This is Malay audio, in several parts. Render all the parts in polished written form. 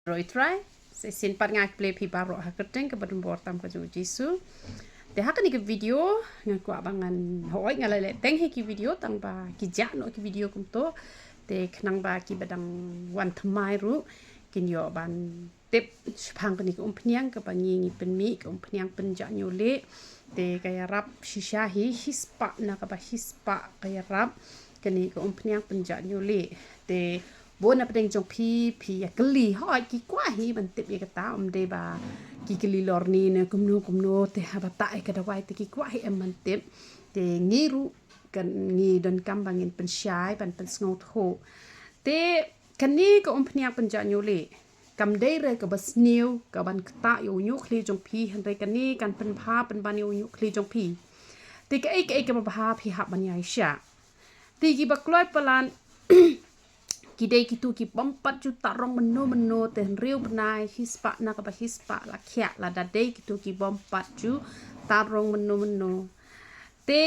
rồi try sẽ xin bắt ngay play pi baro hakateng ke badum bortam ke jisu de hakani ke video ngan ko abangan hoi ngalale teng he ki video tang ba ki ja no ki video kum to de knang ba ki badang wan thamai ru kin yo ban tip phang ni ko pniang ke bangi pen mi ko pniang pen ja Ñiuhlieh de kaya rap shisha hi hispa na ka ba hispa kaya rap kani ko pniang pen ja Ñiuhlieh de bona pedeng jong pi ya keli hoi ki kwa hi ban tip ya kata de ba ki keli lor ni ne kumno te ha bata e kada wai te ki kwa hi man tip te ngiru kan ngi don kam bangin pen shai ban pen sngot ho te kani ko pniang pen ja Ñiuhlieh kam de re ka bas niu ka ban kta yo Ñiuhlieh jong pi han re kani kan pen pha pen ban yo Ñiuhlieh jong pi te ka ai ka ba ha pi ha ban ya sha ti ki ba kloi palan kidai kitu ki bompat juta rong meno ten riu bnai hispa na ka hispa la khiah la dadai kitu ki bompat ju tarong meno te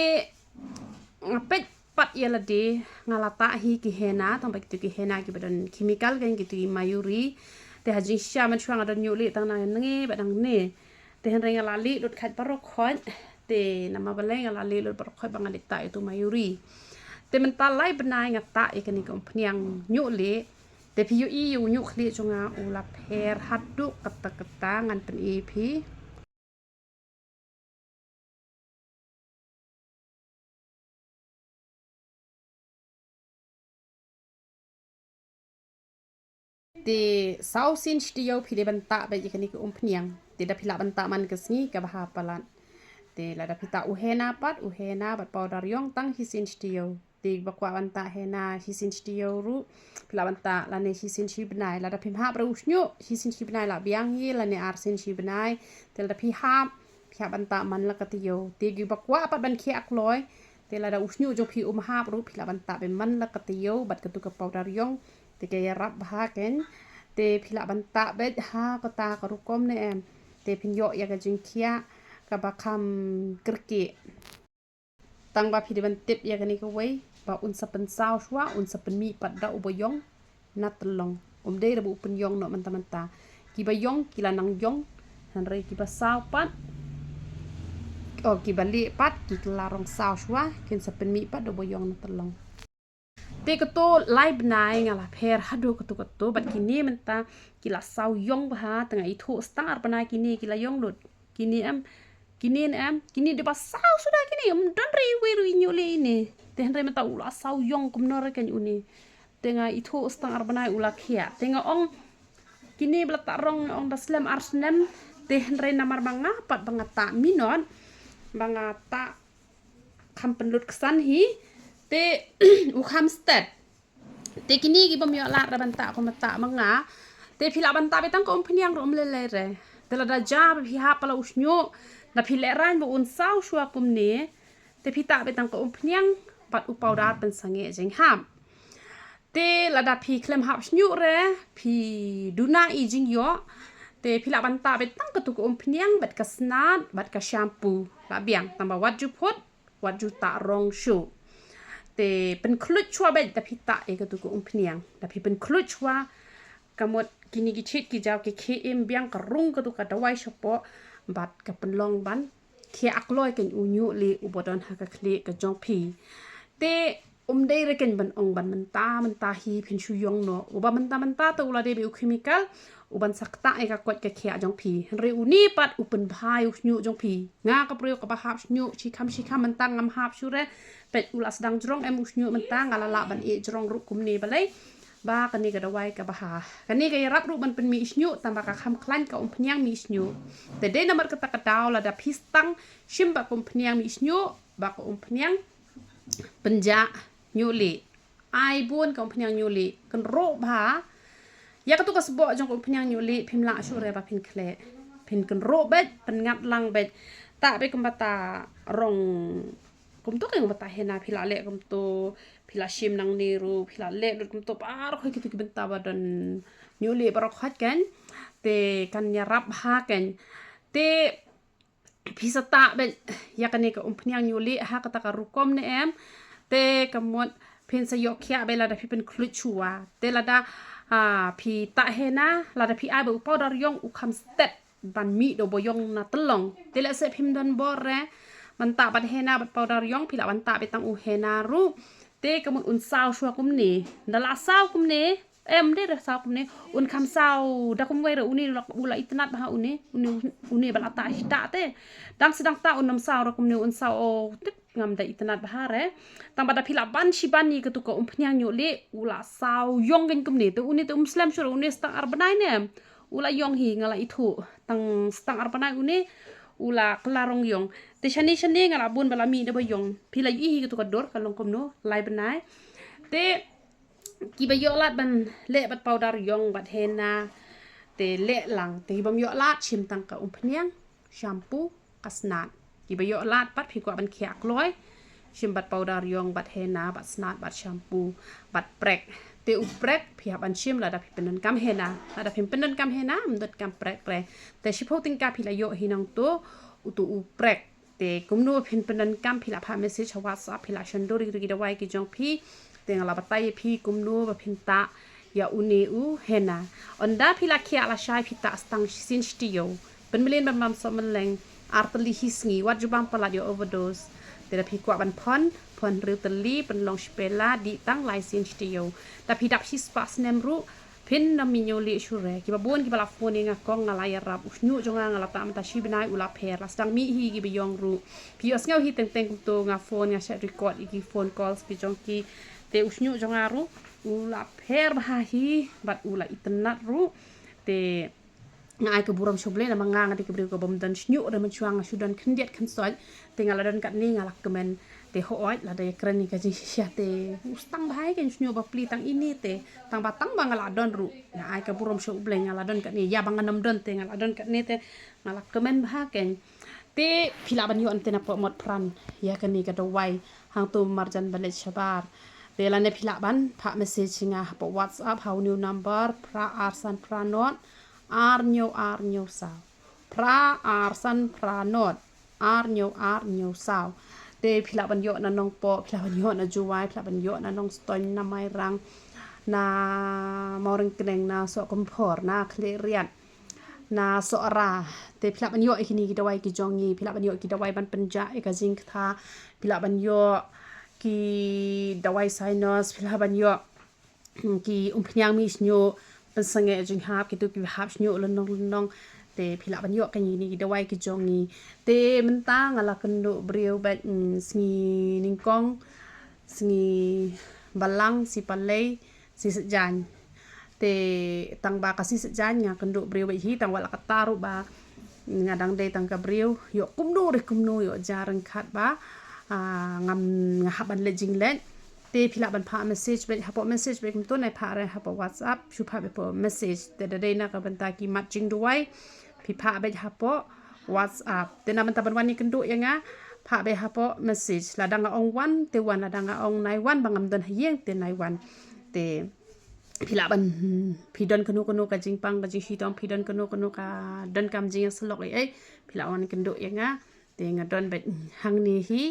ngapet pat ya la de ngalata hi ki hena tang kitu ki hena ki badan chemical kan kitu ki mayuri te haji sha man chuang adan Ñiuhlieh tang na nge badang ne te han renga lali lut khat parok khoi te nama baleng lali lut parok khoi bangan ta itu mayuri te mental lai benai ngata ikani ko pniang Ñiuhlieh te piu yu Ñiuhlieh chunga ula pher haduh kata ngan pen ep te sau sin stiyo pi de banta ba ikani ko pniang te da pila banta man kesni ka bah palan te la da pita uhena bat powder yong tang hisin stiyo te bakwa banta hena hisin stiyo ru pila banta la ne hisin shi bnai la da pim ha bra usnyo hisin shi bnai la biang hi la ne ar sin shi bnai te la da pi ha banta man la katiyo te gi bakwa pat ban khiak loi te la da usnyo jo pi ha ru pila banta be man la katiyo bat katu ka powder yong te kaya rap ha ken te pila banta bet ha kata karukom ne em te pinyo ya ka jing khiah ka bakam kerke tang ba pi de ban tip ya kani ko wei ba un sa pen sao shwa un sa pen mi pat da uboyong nat long de rebu pen yong no manta ki ba yong ki la nang yong han re ki ba sao pat o ki ba li pat ki larong sao shwa kin sa pen mi pat do boyong nat long te kato lai bnai ngala pher haduh kato bat kini menta kila sao yong ba tanga ithu star banai kini kila yong lut kini kini de ba sao sudah kini don ri Ñiuhlieh ini te han re menta ula sao yong kumno re kan uni tenga ithu star banai ula khiah tenga ong kini blata rong ong daslam arsnem te han re namar banga pat bangata minot bangata kampen lut kesan hi te ukham step te kini gi bom yo la ra banta ko mata manga te phila banta betang ko pniang rom le re te la da ja phi ha pala usnyo na phi le ran bo un sau shwa kum ne te phita betang ko pniang pat u powder pen sange jeng ham te la da phi klem hap snyu re phi duna i jing yo te phila banta betang ko tu ko pniang bat ka snat bat ka shampoo la biang tamba wat ju phot wat ju ta rong shu te pen klut chwa bet da pita e ka tu ko pniang da pi pen klut chwa kamot kini gi chit ki jaw ki khem biang ka rung ka tu ka dawai shopo bat ka pen long ban khia akloi ken u Ñiuhlieh u bodon ha ka khle ka jong pi te de re ken ban ong ban menta hi phin shu yong no u ba menta to ula de be u chemical u ban sakta e ka kwat ka khia jong pi re u ni pat u pen bhai u nyu jong pi nga ka pryo ka ba hap nyu chi kham menta ngam hap shu re pet ulas dang jrong em usnyu mentang ngala ban e jrong ru kum ni balai ba kani ka dawai ka baha kani ka rap ru ban pen mi isnyu tamba ka kham klan ka pniang mi isnyu te de namar ka takadaw la da pistang shim ba pniang mi isnyu ba ko pniang penja Ñiuhlieh ai buon ka pniang Ñiuhlieh kan ro ba ya ka tu ka sbo jong pniang Ñiuhlieh phim la shu re ba phin khle phin kan ro bet pen ngat lang bet ta be kum bata rong kum to keng bata hena phila le kum to phila shim nang niru phila le kum to par khoi kitu benta badan Ñiuhlieh barok khat kan te kan ya rap ha kan te pisata be ya kan ka pniang Ñiuhlieh ha ka ta ka rukom ne em te kamot pin sa yok khia be la da pi pen klut chua te la da pi tak hena la da pi ai ba powder yong u kam step ban mi do boyong na telong te la se phim don bore ban ta ban hena ban powder yong pi la ban ta be tang u hena ru te kamun un sao shua kum ni da la sao kum ni em de da sao kum ni un kam sao da kum we ro uni la ula itnat ba uni bal ata ista te dang sedang ta un nam sao ro kum ni un sao o tik ngam da itnat ba re tang ba da pi la ban shi ban ni ke tu ko pnyang Ñiuhlieh ula sao yong gen kum ni te uni te muslim shura uni stang arbanai ne ula yong hi ngala itu tang stang arbanai uni ula klarong yong te shani ngala bun bala mi de ba yong pi la yi hi ke tu ko dor kalong kum no lai benai te ki ba yo lat ban le bat powder yong bat hena te le lang te bam yo lat chim tang ka pnyang shampoo kasnat ki ba yo lat pat pi ko ban khiah kloi chim bat powder yong bat hena bat snat bat shampoo bat prek te u prek pi ban chim la da pi penen kam hena la da pi penen kam hena mdot kam prek te shipo ting ka pi la yo hinang to u prek te kumno pin penen kam pi la pha message WhatsApp pi la shandori ri da wai ki jong pi te ngala batai pi kumno ba pinta ya uni u hena onda pi la khiah la shai pi ta stang sin stio ben melen ban mam so man leng artli hisngi wat jubang pala yo overdose te da pi kwa ban phon ru tli pen long spela di tang lai sin stio ta pi dak his pas nem ru pin na mi Ñiuhlieh shure ki ba bon ki bala phone nga kong ngala ya rap usnyu jonga ngala ta am ta shi binai ula pher la stang mi hi gi biyong ru pi os ngau hi teng to nga phone nga set record iki phone calls ki jong ki te usnyu jonga ru ula pher ba hi bat ula itnat ru te ngai ke buram shoble na mangang ati ke bri ko bom dan snyu re man chuang sudan khndiat khan soi te ngala dan kat ni ngala kemen te ho oi la de kren ni ka ji sya te ustang bhai ken snyu ba pli tang ini te tang batang ba ngala don ru ngai ke buram shoble ngala don kat ni ya bang nam don te ngala don kat ni te ngala kemen bha ken te phila ban yo ante na po mot pran ya kan ni ka do wai hang tu marjan balet shabar te la ne phila ban pha message nga po WhatsApp how new number pra arsan pranot arnyo sao pra arsan pranot arnyo sao te phila ban yo na nong po phila ban yo na juwai phila ban yo na nong ston na mai rang na moreng kneng na so kompor na kleriat na so ra te phila ban yo ikini ki dawai ki jongi phila ban yo ki dawai ban penja e ka jing tha phila ban yo ki dawai sinus phila ban yo ki pnyang mi snyo pensange jing hap ki tu ki hap snyo lonong te phila ban yo kan ni ki dawai ki jongi te menta ngala kynduh breu bat sngi ningkong sngi balang si palei si sejan te tang ba kasi sejan nga kynduh breu ba hi tang wala kataru ba ngadang de tang ka breu yo kumnu yo jarang khat ba ngam ngahaban le jinglen te phila ban pha message be hapo message be kum to nai pha re hapo WhatsApp shu pha be po message te de na ka ban ta ki mat jing duai phi pha be hapo WhatsApp te na ban ta ban wan ni kynduh yanga pha be hapo message la dang ong wan te wan la dang ong nai wan bangam don hieng te nai wan te phila ban phi don kanu ka jing pang ka jing hi tong phi don kanu ka don kam jing slok ai phila wan kynduh yanga te nga don be hang ni hi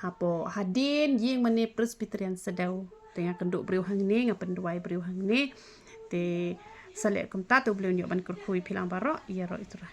hapo hadin ying mane presbyterian sedau tengah kynduh breu hang ni ngapen duai breu hang ni te sale kum ta tu bleu nyo ban kurkhui philang baro ya ro itura